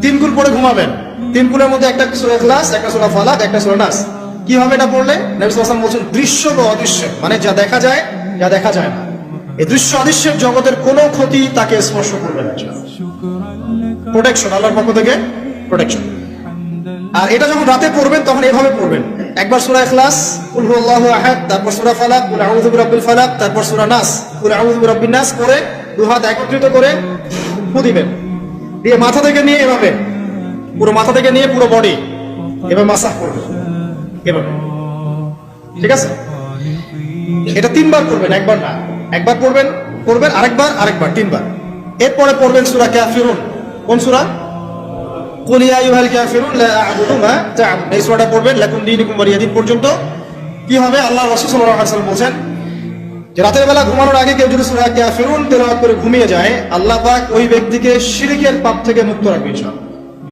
তিন কুল পড়ে ঘুমাবেন। তিন কুলের মধ্যে একটা সূরা ইখলাস, একটা সূরা ফালাক, একটা সূরা নাস। কি হবে এটা পড়লে? নবী সাল্লাল্লাহু আলাইহি ওয়াসাল্লাম বলেন দৃশ্য বা অদৃশ্য, মানে যা দেখা যায় যা দেখা যায় না, এই দৃশ্য অদৃশ্যের জগতের কোনো ক্ষতি তাকে স্পর্শ করবে না। প্রোটেকশন, আল্লাহর পক্ষ থেকে প্রোটেকশন। আর এটা যখন রাতে পড়বেন তখন এভাবে পড়বেন, একবার সূরা ইখলাস, কুল হুয়াল্লাহু আহাদ, তারপর সূরা ফালাক, কুল আউযু বিরাব্বিল ফালাক, তারপর সূরা নাস, কুল আউযু বিরাব্বিন নাস করে দুই হাত একত্রিত করে ফু দিবেন, দিয়ে মাথা থেকে নিয়ে এভাবে পুরো মাথা থেকে নিয়ে পুরো বডি এভাবে মাসাজ করবেন এভাবে, ঠিক আছে? এটা তিনবার করবেন, একবার না। একবার পড়বেন আরেকবার তিনবার। এরপরে পড়বেন সূরা কাফিরুন। কোন সূরা? কুল ইয়া আইয়ুহাল কাফিরুন লা আ'বুদু মা তা'বুদুন। এই সূরাটা পড়বেন লাকুম দীনুকুম ওয়ালিয়া দীন পর্যন্ত। কি হবে? আল্লাহ রাসূল সাল্লাল্লাহু আলাইহি ওয়াসাল্লাম বলেন যে রাতের বেলা ঘুমানোর আগে কেউ যদি সূরা কাফিরুন তেলাওয়াত করে ঘুমিয়ে যায়, আল্লাহ পাক ওই ব্যক্তিকে শিরকের পাপ থেকে মুক্ত রাখবে ইনশাআল্লাহ।